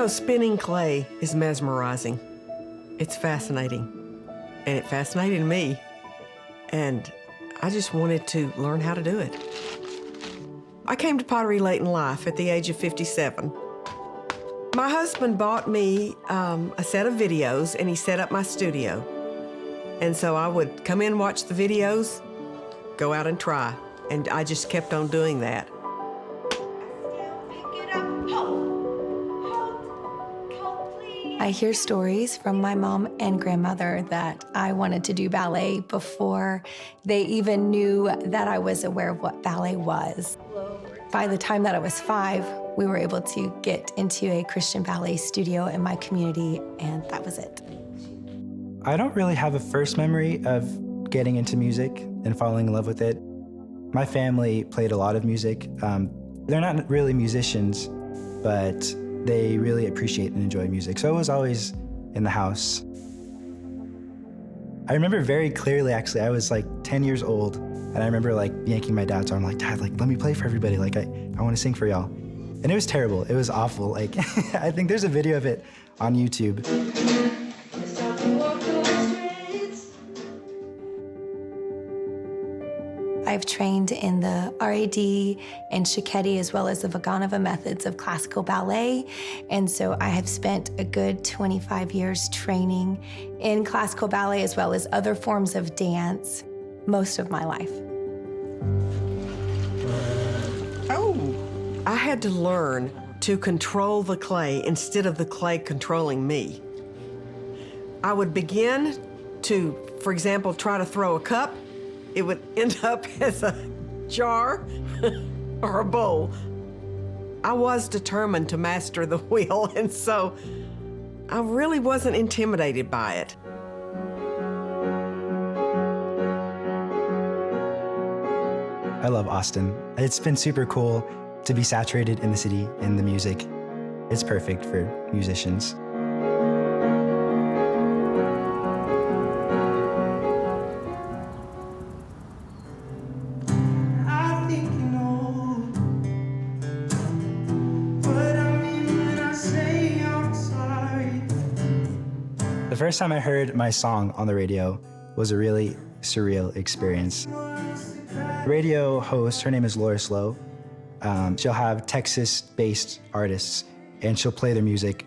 know, spinning clay is mesmerizing. It's fascinating, and it fascinated me, and I just wanted to learn how to do it. I came to pottery late in life at the age of 57. My husband bought me a set of videos, and he set up my studio. And so I would come in, watch the videos, go out and try, and I just kept on doing that. I hear stories from my mom and grandmother that I wanted to do ballet before they even knew that I was aware of what ballet was. By the time that I was 5, we were able to get into a Christian ballet studio in my community, and that was it. I don't really have a first memory of getting into music and falling in love with it. My family played a lot of music. They're not really musicians, but they really appreciate and enjoy music. So it was always in the house. I remember very clearly, actually, I was like 10 years old, and I remember like yanking my dad's arm, like, Dad, like, let me play for everybody. Like, I want to sing for y'all. And it was terrible. It was awful. Like, I think there's a video of it on YouTube. I've trained in the RAD and Cicchetti as well as the Vaganova methods of classical ballet. And so I have spent a good 25 years training in classical ballet as well as other forms of dance most of my life. Oh, I had to learn to control the clay instead of the clay controlling me. I would begin to, for example, try to throw a cup. It would end up as a jar or a bowl. I was determined to master the wheel, and so I really wasn't intimidated by it. I love Austin. It's been super cool to be saturated in the city, in the music. It's perfect for musicians. The first time I heard my song on the radio was a really surreal experience. The radio host, her name is Laura Slow. She'll have Texas-based artists, and she'll play their music.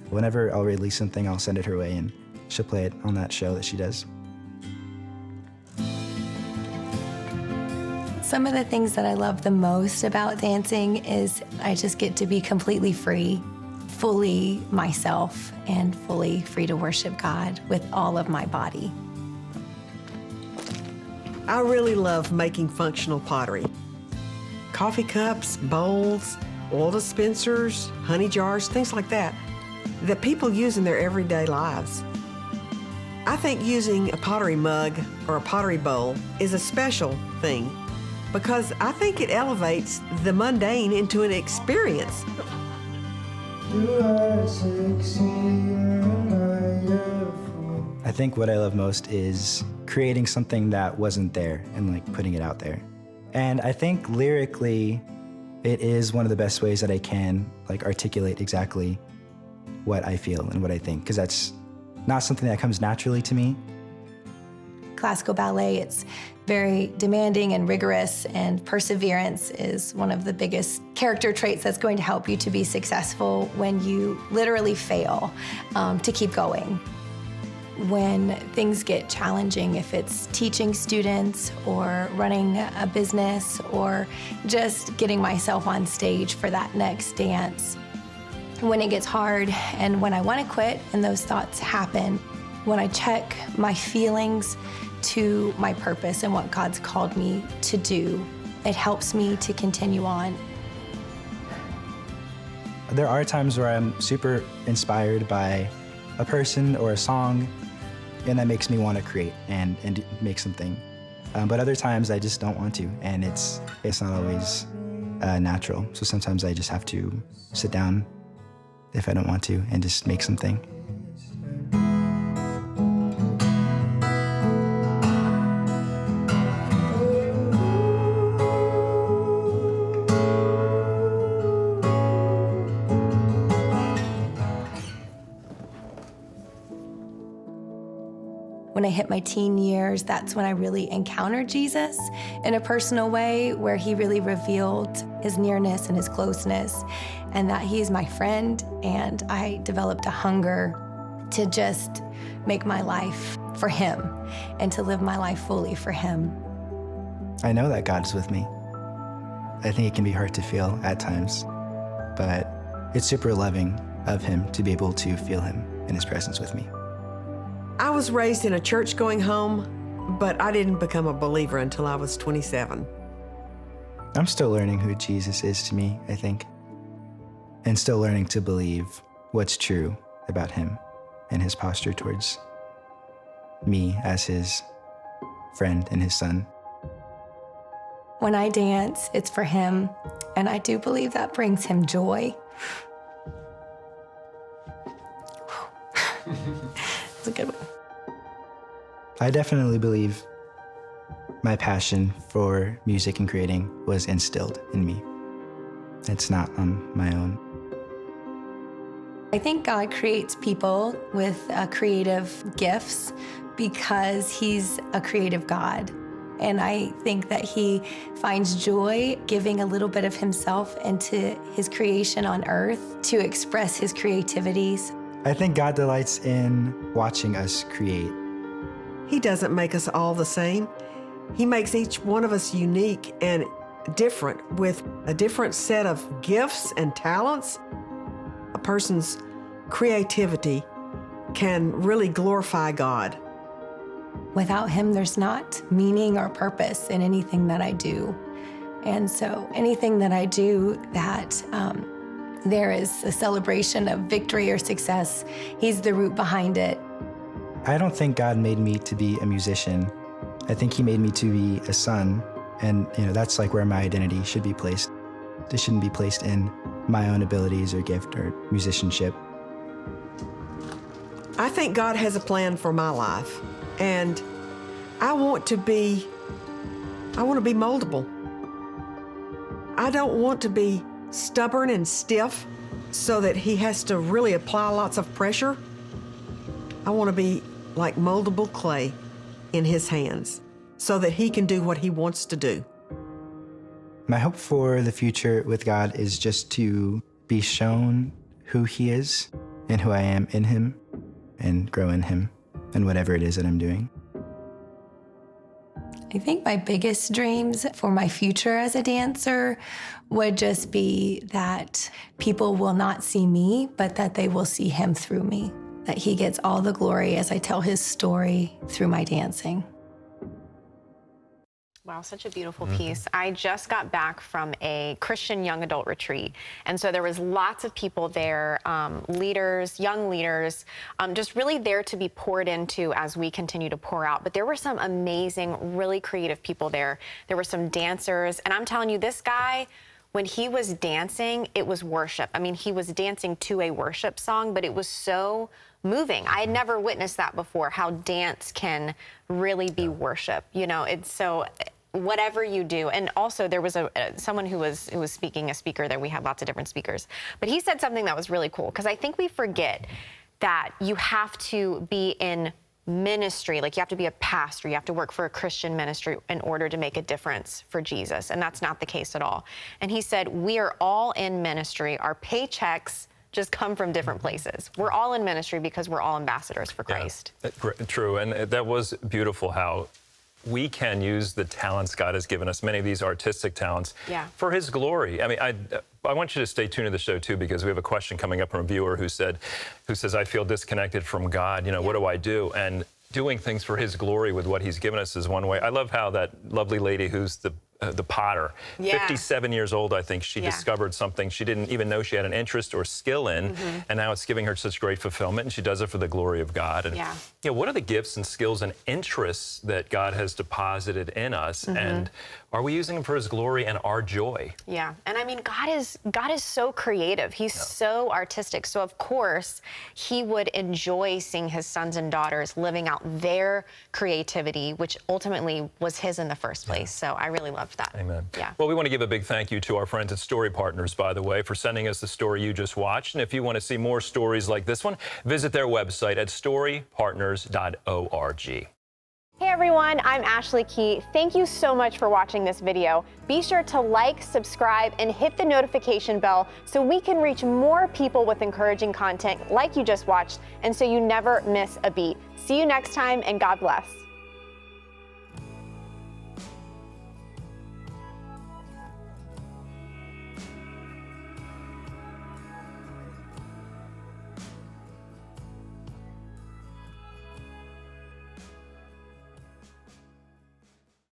Whenever I'll release something, I'll send it her way, and she'll play it on that show that she does. Some of the things that I love the most about dancing is I just get to be completely free, fully myself, and fully free to worship God with all of my body. I really love making functional pottery. Coffee cups, bowls, oil dispensers, honey jars, things like that people use in their everyday lives. I think using a pottery mug or a pottery bowl is a special thing because I think it elevates the mundane into an experience. I think what I love most is creating something that wasn't there and like putting it out there. And I think lyrically, it is one of the best ways that I can like articulate exactly what I feel and what I think, because that's not something that comes naturally to me. Classical ballet, it's very demanding and rigorous, and perseverance is one of the biggest character traits that's going to help you to be successful when you literally fail, to keep going. When things get challenging, if it's teaching students or running a business or just getting myself on stage for that next dance, when it gets hard and when I want to quit and those thoughts happen, when I check my feelings to my purpose and what God's called me to do, it helps me to continue on. There are times where I'm super inspired by a person or a song, and that makes me want to create and make something. But other times I just don't want to, and it's not always natural. So sometimes I just have to sit down if I don't want to and just make something. When I hit my teen years, that's when I really encountered Jesus in a personal way, where he really revealed his nearness and his closeness, and that he's my friend. And I developed a hunger to just make my life for him and to live my life fully for him. I know that God's with me. I think it can be hard to feel at times, but it's super loving of him to be able to feel him in his presence with me. I was raised in a church-going home, but I didn't become a believer until I was 27. I'm still learning who Jesus is to me, I think, and still learning to believe what's true about him and his posture towards me as his friend and his son. When I dance, it's for him, and I do believe that brings him joy. That's a good one. I definitely believe my passion for music and creating was instilled in me. It's not on my own. I think God creates people with creative gifts because he's a creative God. And I think that he finds joy giving a little bit of himself into his creation on earth to express his creativities. I think God delights in watching us create. He doesn't make us all the same. He makes each one of us unique and different with a different set of gifts and talents. A person's creativity can really glorify God. Without him, there's not meaning or purpose in anything that I do. And so anything that I do that there is a celebration of victory or success, he's the root behind it. I don't think God made me to be a musician. I think he made me to be a son. And that's like where my identity should be placed. It shouldn't be placed in my own abilities or gift or musicianship. I think God has a plan for my life, and I want to be moldable. I don't want to be stubborn and stiff so that he has to really apply lots of pressure. I want to be like moldable clay in his hands so that he can do what he wants to do. My hope for the future with God is just to be shown who he is and who I am in him and grow in him and whatever it is that I'm doing. I think my biggest dreams for my future as a dancer would just be that people will not see me, but that they will see him through me, that he gets all the glory as I tell his story through my dancing. Wow, such a beautiful piece. I just got back from a Christian young adult retreat. And so there was lots of people there, leaders, young leaders, just really there to be poured into as we continue to pour out. But there were some amazing, really creative people there. There were some dancers. And I'm telling you, this guy, when he was dancing, it was worship. I mean, he was dancing to a worship song, but it was so moving. I had never witnessed that before, how dance can really be worship. It's so... whatever you do. And also there was someone who was speaking, a speaker there. We had lots of different speakers, but he said something that was really cool, because I think we forget that you have to be in ministry. Like, you have to be a pastor, you have to work for a Christian ministry in order to make a difference for Jesus. And that's not the case at all. And he said, we are all in ministry. Our paychecks just come from different places. We're all in ministry because we're all ambassadors for Christ. Yeah, true. And that was beautiful how we can use the talents God has given us, many of these artistic talents, for his glory. I mean, I want you to stay tuned to the show too, because we have a question coming up from a viewer who says, I feel disconnected from God. What do I do? And doing things for his glory with what he's given us is one way. I love how that lovely lady who's the potter, 57 years old, I think, she discovered something she didn't even know she had an interest or skill in, and now it's giving her such great fulfillment, and she does it for the glory of God. And what are the gifts and skills and interests that God has deposited in us, and Are we using them for his glory and our joy? Yeah, and I mean, God is so creative. He's so artistic. So of course, he would enjoy seeing his sons and daughters living out their creativity, which ultimately was his in the first place. So I really loved that. Amen. Yeah. Well, we want to give a big thank you to our friends at Story Partners, by the way, for sending us the story you just watched. And if you want to see more stories like this one, visit their website at storypartners.org. Hey everyone, I'm Ashley Key. Thank you so much for watching this video. Be sure to like, subscribe, and hit the notification bell so we can reach more people with encouraging content like you just watched, and so you never miss a beat. See you next time, and God bless.